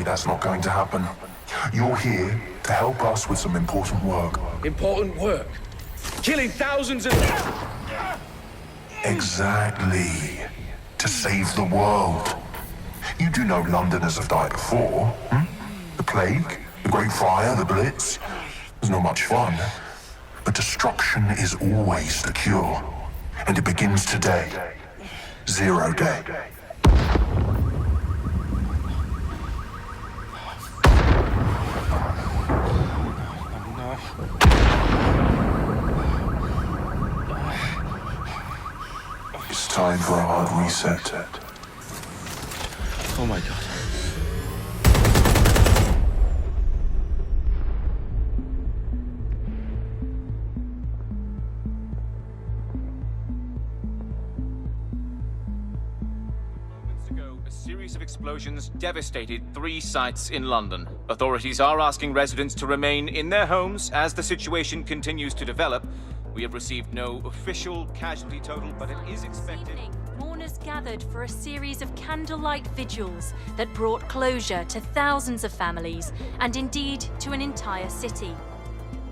that's not going to happen. You're here to help us with some important work. Important work? Killing thousands of... Exactly. To save the world. You do know Londoners have died before, hmm? The Plague, the Great Fire, the Blitz. It's not much fun. But destruction is always the cure. And it begins today. Zero Day. It's time for a hard reset. Oh my god. Moments ago, a series of explosions devastated 3 sites in London. Authorities are asking residents to remain in their homes as the situation continues to develop. We have received no official casualty total, but it is expected. This evening, mourners gathered for a series of candlelight vigils that brought closure to thousands of families and indeed to an entire city.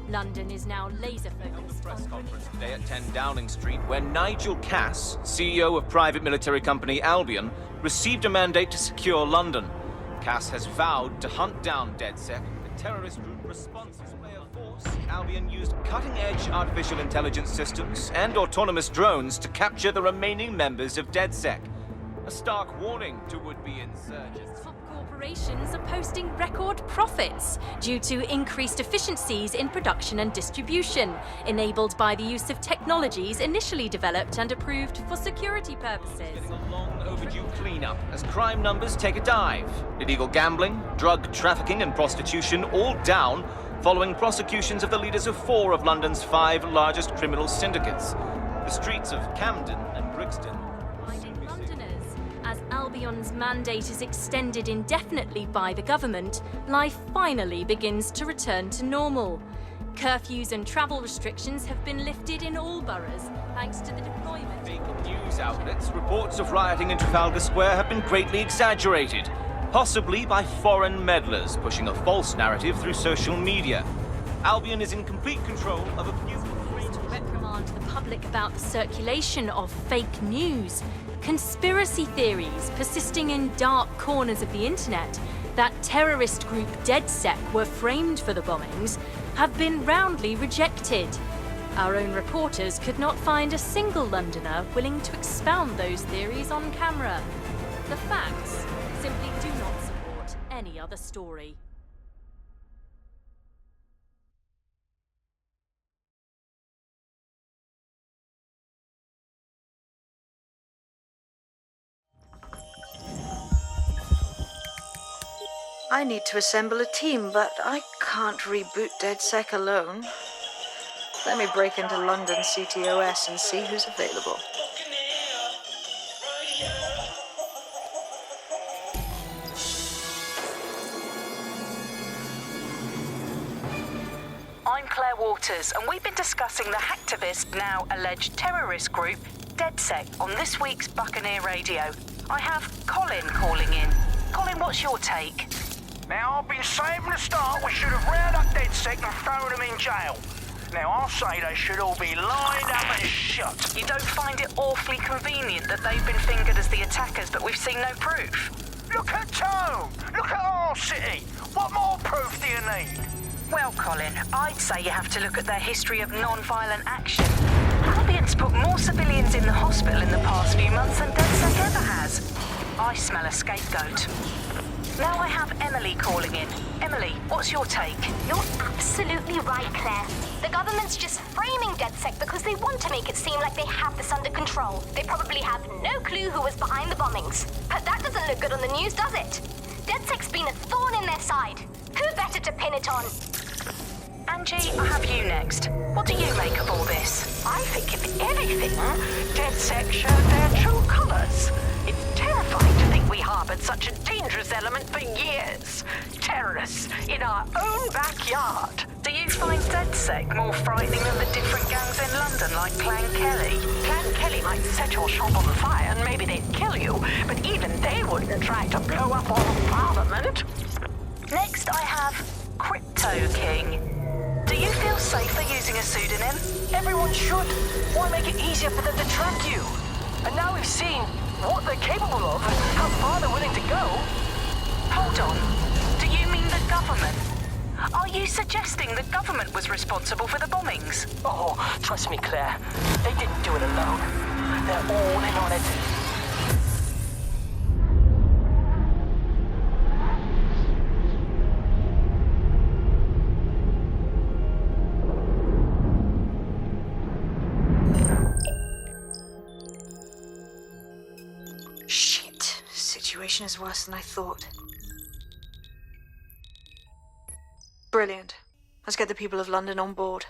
London is now laser-focused Press on... conference today at 10 Downing Street, where Nigel Cass, CEO of private military company Albion, received a mandate to secure London. Cass has vowed to hunt down DedSec, the terrorist group responsible for force. Albion used cutting-edge artificial intelligence systems and autonomous drones to capture the remaining members of DedSec. A stark warning to would-be insurgents. Top corporations are posting record profits due to increased efficiencies in production and distribution, enabled by the use of technologies initially developed and approved for security purposes. Getting a long overdue cleanup as crime numbers take a dive. Illegal gambling, drug trafficking and prostitution all down following prosecutions of the leaders of 4 of London's 5 largest criminal syndicates. The streets of Camden and Brixton. Reminding Londoners, as Albion's mandate is extended indefinitely by the government, life finally begins to return to normal. Curfews and travel restrictions have been lifted in all boroughs, thanks to the deployment. Fake news outlets, reports of rioting in Trafalgar Square have been greatly exaggerated, possibly by foreign meddlers pushing a false narrative through social media. Albion is in complete control of a few... To reprimand the public about the circulation of fake news, conspiracy theories persisting in dark corners of the internet that terrorist group DedSec were framed for the bombings have been roundly rejected. Our own reporters could not find a single Londoner willing to expound those theories on camera. The facts simply do not support any other story. I need to assemble a team, but I can't reboot DedSec alone. Let me break into London CTOS and see who's available. I'm Claire Waters, and we've been discussing the hacktivist, now alleged terrorist group, DedSec, on this week's Buccaneer Radio. I have Colin calling in. Colin, what's your take? Now, I've been saying from the start we should have rounded up DedSec and thrown them in jail. Now, I'll say they should all be lined up and shot. You don't find it awfully convenient that they've been fingered as the attackers, but we've seen no proof? Look at Tone! Look at our city! What more proof do you need? Well, Colin, I'd say you have to look at their history of non-violent action. Albion's put more civilians in the hospital in the past few months than DedSec ever has. I smell a scapegoat. Now I have Emily calling in. Emily, what's your take? You're absolutely right, Claire. The government's just framing DedSec because they want to make it seem like they have this under control. They probably have no clue who was behind the bombings. But that doesn't look good on the news, does it? DedSec's been a thorn in their side. Who better to pin it on? Angie, I have you next. What do you make of all this? I think, if anything, DedSec showed their true colours. It's terrifying to think we harboured such a dangerous element for years. Terrorists in our own backyard. Do you find DedSec more frightening than the different gangs in London, like Clan Kelly? Clan Kelly might set your shop on fire and maybe they'd kill you, but even they wouldn't try to blow up all of Parliament. Next, I have Crypto King. Do you feel safer using a pseudonym? Everyone should. Why make it easier for them to track you? And now we've seen what they're capable of and how far they're willing to go. Hold on. Do you mean the government? Are you suggesting the government was responsible for the bombings? Oh, trust me, Claire. They didn't do it alone. They're all in on it. Shit. Situation is worse than I thought. Brilliant. Let's get the people of London on board.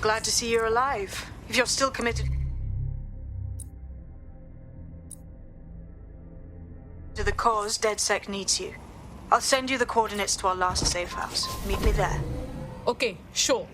Glad to see you're alive. If you're still committed to the cause, DedSec needs you. I'll send you the coordinates to our last safe house. Meet me there. Okay, sure.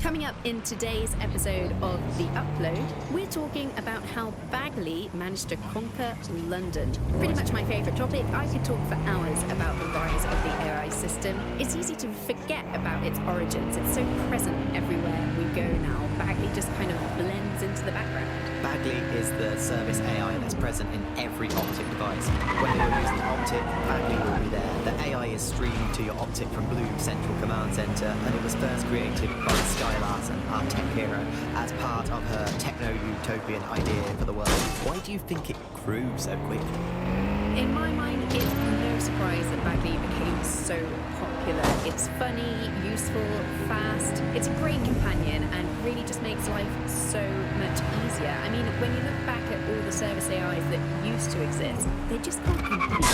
Coming up in today's episode of The Upload, we're talking about how Bagley managed to conquer London. Pretty much my favourite topic. I could talk for hours about the rise of the AI system. It's easy to forget about its origins. It's so present everywhere we go now. Bagley just kind of blends into the background. Bagley is the service AI that's present in every Optic device. When you're using Optic, Bagley will be there. The AI is streamed to your Optic from Bloom's Central Command Center, and it was first created by Sky Larson, our tech hero, as part of her techno-utopian idea for the world. Why do you think it grew so quickly? In my mind, it's no surprise that Bagley became so popular. It's funny, useful, fast. It's a great companion and really just makes life so much easier. I mean, when you look back at all the service AIs that used to exist, they just can't compete.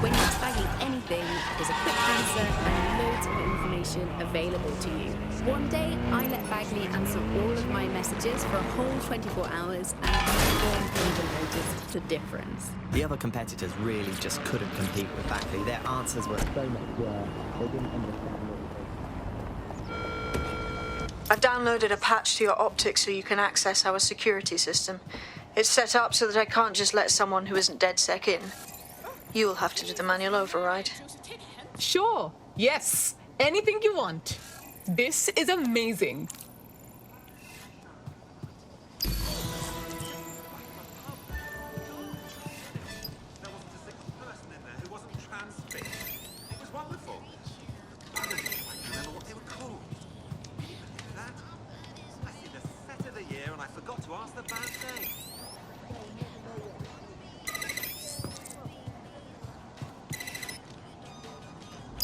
When you ask Bagley anything, there's a quick answer and loads of information available to you. One day, I let Bagley answer all of my messages for a whole 24 hours and no one even noticed the difference. The other competitors really just couldn't compete with Bagley. Their answers were so much they didn't understand what I've downloaded a patch to your Optic so you can access our security system. It's set up so that I can't just let someone who isn't DedSec in. You'll have to do the manual override. Sure. Yes. Anything you want. This is amazing.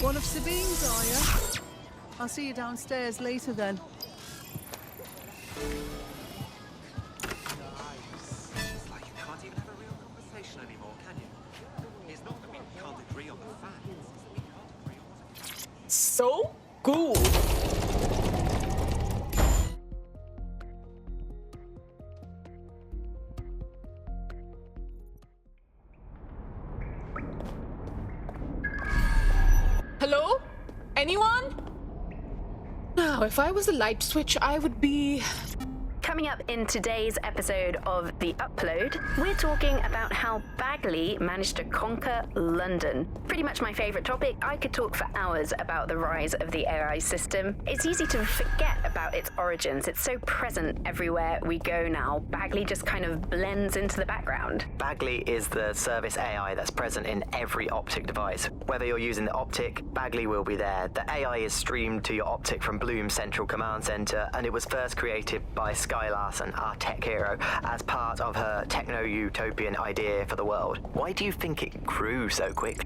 One of Sabine's, are you? I'll see you downstairs later then. It's like you can't even have a real conversation anymore, can you? It's not that we can't agree on the facts, it's that we can't agree on what... So cool. Hello? Anyone? Now, if I was a light switch, I would be... Coming up in today's episode of The Upload, we're talking about how Bagley managed to conquer London. Pretty much my favourite topic. I could talk for hours about the rise of the AI system. It's easy to forget about its origins. It's so present everywhere we go now. Bagley just kind of blends into the background. Bagley is the service AI that's present in every Optic device. Whether you're using the Optic, Bagley will be there. The AI is streamed to your Optic from Bloom Central Command Center, and it was first created by Sky Larson, our tech hero, as part of her techno-utopian idea for the world. Why do you think it grew so quick?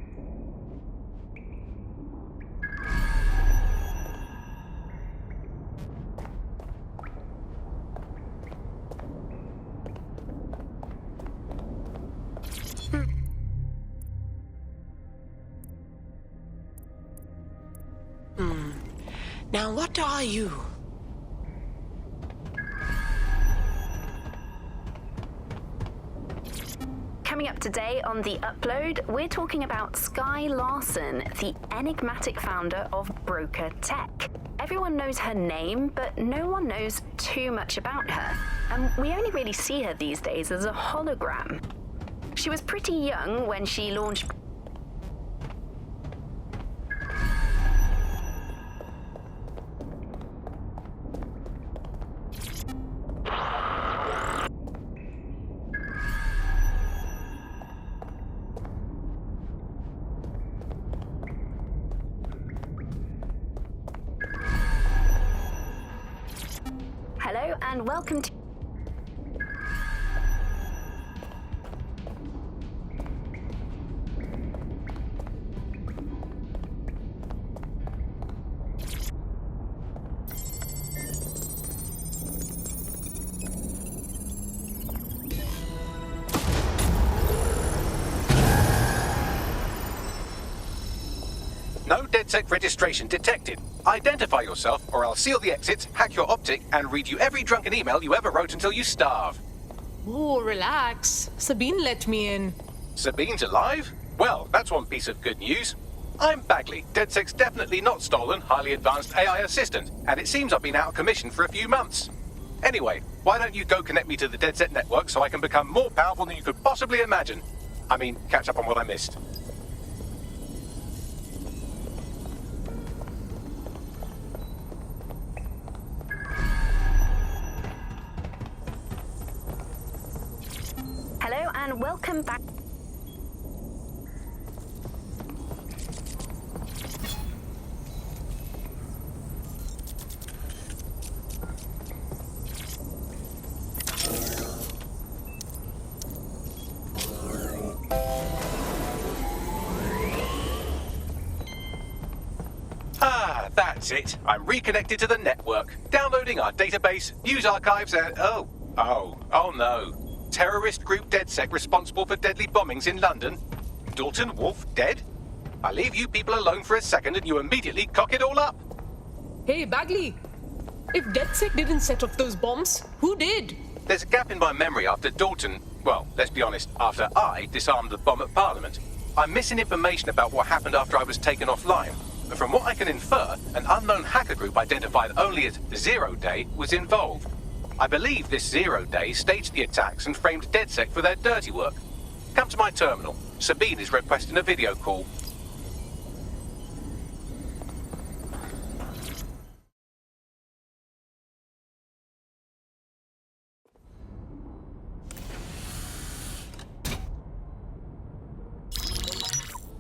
Now, what are you? Coming up today on The Upload, we're talking about Sky Larson, the enigmatic founder of Broker Tech. Everyone knows her name, but no one knows too much about her. And we only really see her these days as a hologram. She was pretty young when she launched... Hello and welcome to... No DedSec registration detected. Identify yourself, or I'll seal the exits, hack your Optic, and read you every drunken email you ever wrote until you starve. Oh, relax. Sabine let me in. Sabine's alive? Well, that's one piece of good news. I'm Bagley, DedSec's definitely not stolen, highly advanced AI assistant, and it seems I've been out of commission for a few months. Anyway, why don't you go connect me to the DedSec network so I can become more powerful than you could possibly imagine? I mean, catch up on what I missed. Hello and welcome back. Ah, that's it. I'm reconnected to the network, downloading our database, news archives, and oh no. Terrorist group DedSec responsible for deadly bombings in London. Dalton Wolf dead? I leave you people alone for a second and you immediately cock it all up. Hey, Bagley. If DedSec didn't set off those bombs, who did? There's a gap in my memory after Dalton, well, let's be honest, after I disarmed the bomb at Parliament. I'm missing information about what happened after I was taken offline. But from what I can infer, an unknown hacker group identified only as Zero Day was involved. I believe this Zero Day staged the attacks and framed DedSec for their dirty work. Come to my terminal. Sabine is requesting a video call.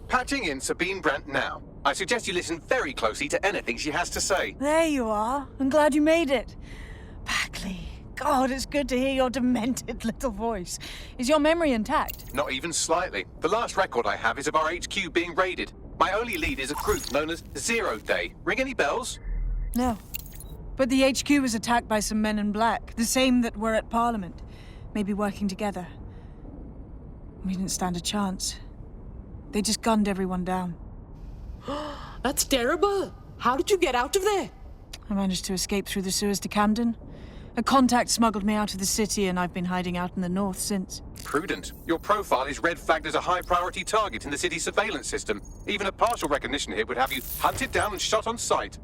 Patching in Sabine Brandt now. I suggest you listen very closely to anything she has to say. There you are. I'm glad you made it. Bagley. God, it's good to hear your demented little voice. Is your memory intact? Not even slightly. The last record I have is of our HQ being raided. My only lead is a group known as Zero Day. Ring any bells? No. But the HQ was attacked by some men in black, the same that were at Parliament. Maybe working together. We didn't stand a chance. They just gunned everyone down. That's terrible. How did you get out of there? I managed to escape through the sewers to Camden. A contact smuggled me out of the city, and I've been hiding out in the north since. Prudent. Your profile is red flagged as a high-priority target in the city's surveillance system. Even a partial recognition hit would have you hunted down and shot on sight.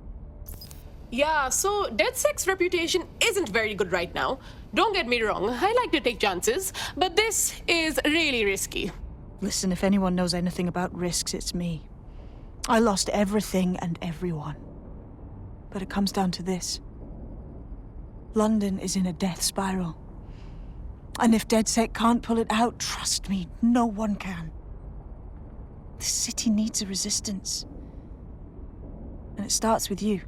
Yeah, so DedSec's reputation isn't very good right now. Don't get me wrong, I like to take chances, but this is really risky. Listen, if anyone knows anything about risks, it's me. I lost everything and everyone. But it comes down to this. London is in a death spiral. And if DedSec can't pull it out, trust me, no one can. The city needs a resistance. And it starts with you.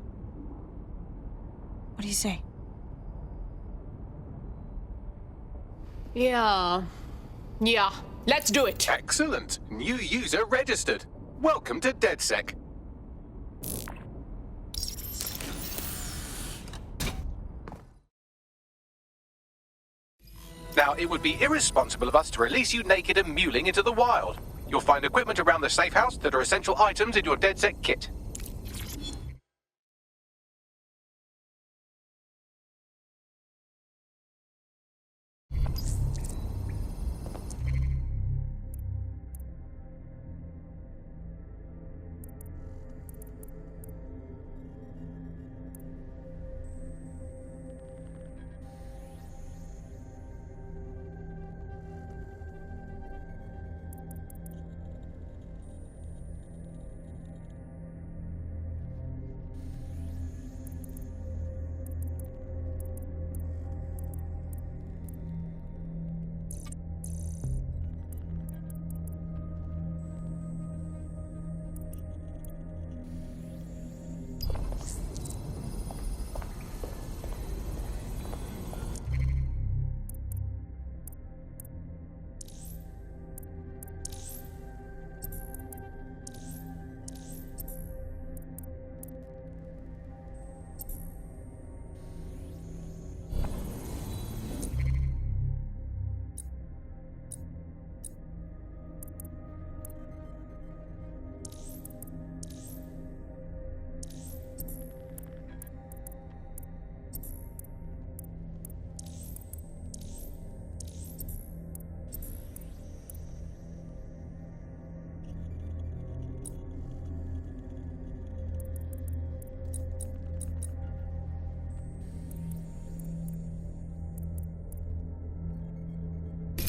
What do you say? Yeah, let's do it. Excellent. New user registered. Welcome to DedSec. Now, it would be irresponsible of us to release you naked and mewling into the wild. You'll find equipment around the safe house that are essential items in your DedSec kit.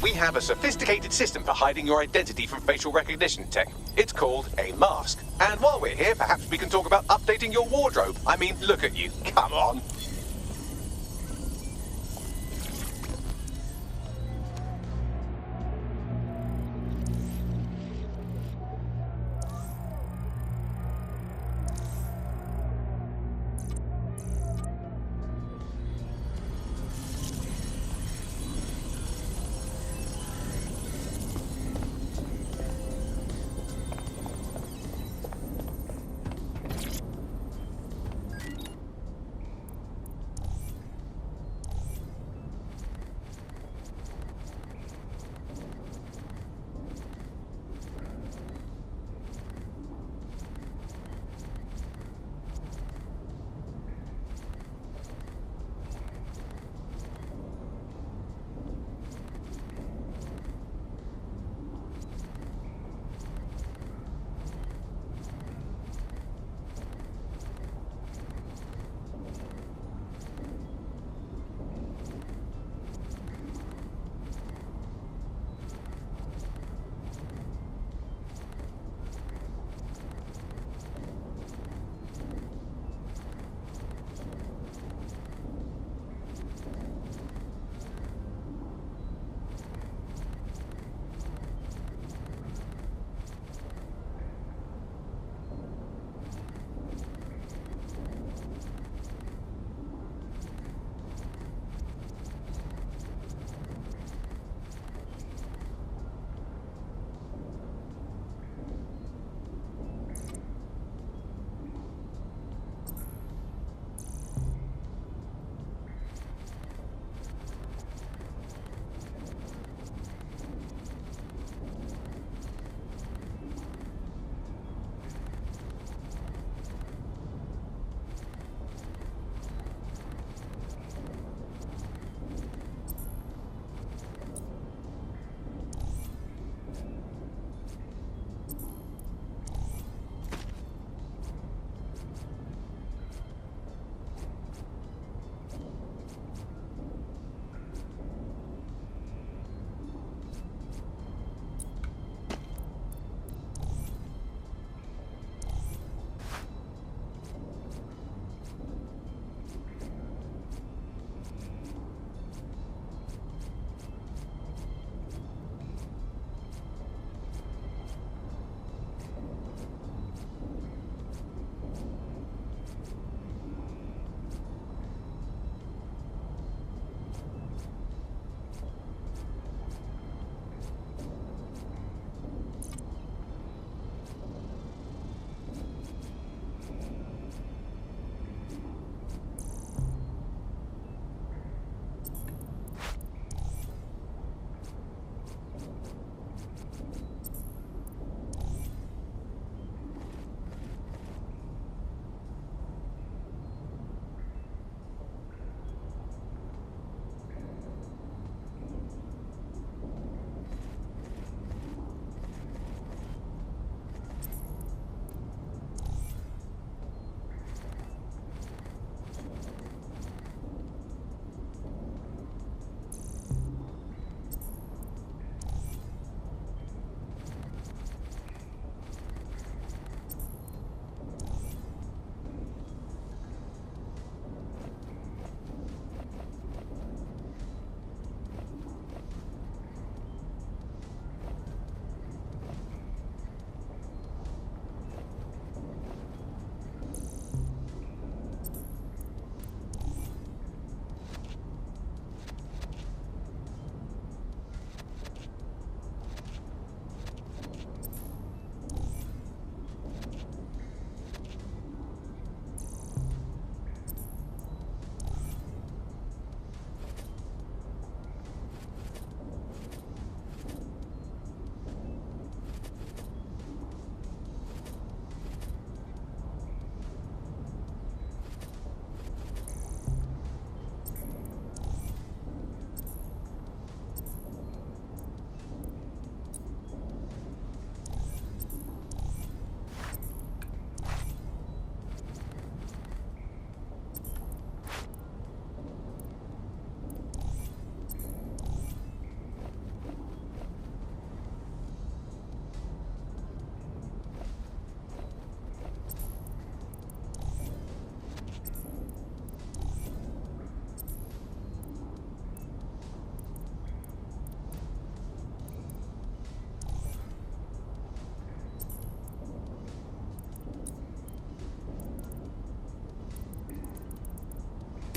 We have a sophisticated system for hiding your identity from facial recognition tech. It's called a mask. And while we're here, perhaps we can talk about updating your wardrobe. I mean, look at you. Come on.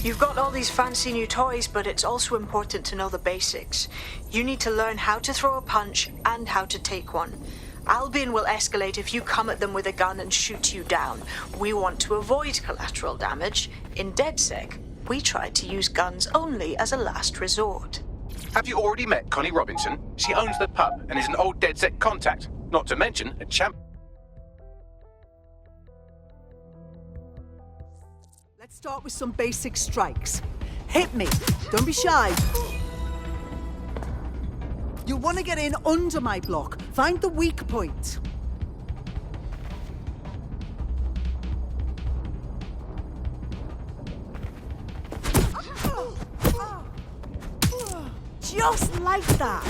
You've got all these fancy new toys, but it's also important to know the basics. You need to learn how to throw a punch and how to take one. Albion will escalate if you come at them with a gun and shoot you down. We want to avoid collateral damage. In DedSec, we try to use guns only as a last resort. Have you already met Connie Robinson? She owns the pub and is an old DedSec contact. Not to mention a champ. Let's start with some basic strikes. Hit me. Don't be shy. You'll want to get in under my block. Find the weak point. Just like that.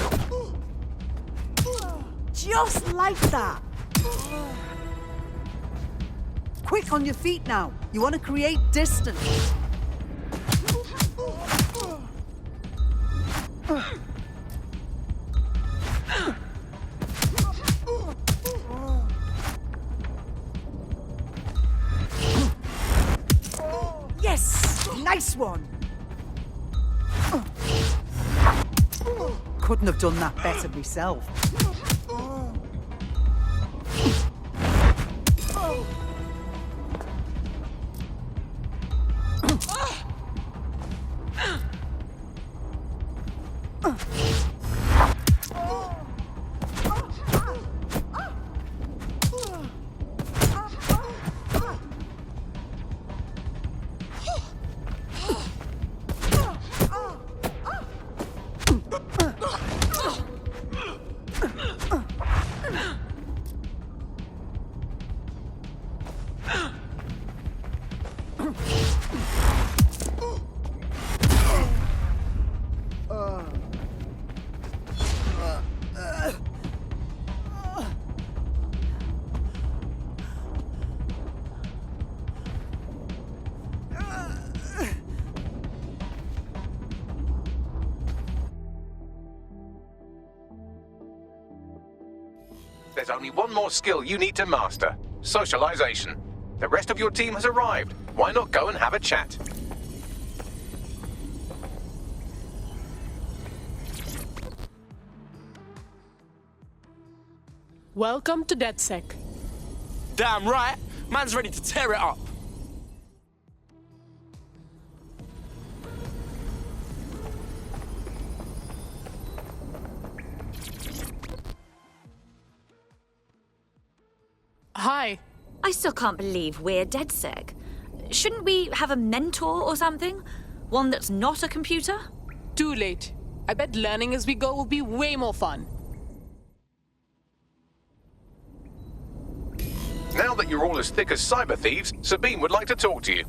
Just like that. Quick on your feet now. You want to create distance. Yes! Nice one! Couldn't have done that better myself. There's only one more skill you need to master. Socialization. The rest of your team has arrived. Why not go and have a chat? Welcome to DedSec. Damn right. Man's ready to tear it up. Hi. I still can't believe we're DedSec. Shouldn't we have a mentor or something? One that's not a computer? Too late. I bet learning as we go will be way more fun. Now that you're all as thick as cyber thieves, Sabine would like to talk to you.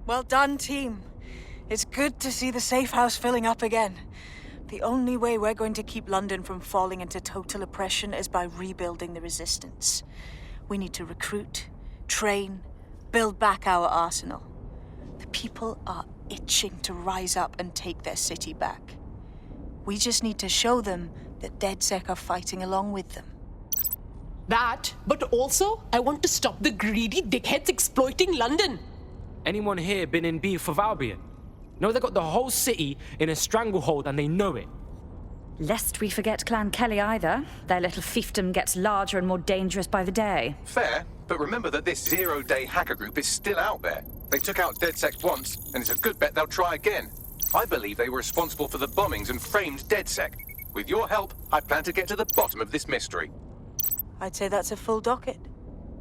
Well done, team. It's good to see the safe house filling up again. The only way we're going to keep London from falling into total oppression is by rebuilding the resistance. We need to recruit, train, build back our arsenal. The people are itching to rise up and take their city back. We just need to show them that DedSec are fighting along with them. That, but also, I want to stop the greedy dickheads exploiting London. Anyone here been in beef with Albion? No, they got the whole city in a stranglehold and they know it. Lest we forget Clan Kelly either. Their little fiefdom gets larger and more dangerous by the day. Fair, but remember that this zero-day hacker group is still out there. They took out DedSec once, and it's a good bet they'll try again. I believe they were responsible for the bombings and framed DedSec. With your help, I plan to get to the bottom of this mystery. I'd say that's a full docket.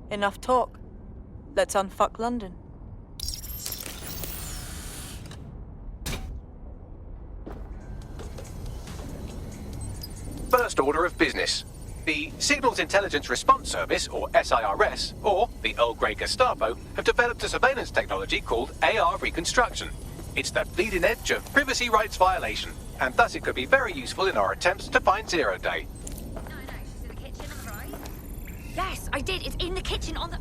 Enough talk. Let's unfuck London. First order of business. The Signals Intelligence Response Service, or SIRS, or the Earl Grey Gestapo, have developed a surveillance technology called AR Reconstruction. It's the bleeding edge of privacy rights violation, and thus it could be very useful in our attempts to find Zero Day. Yes, I did. It's in the kitchen on the...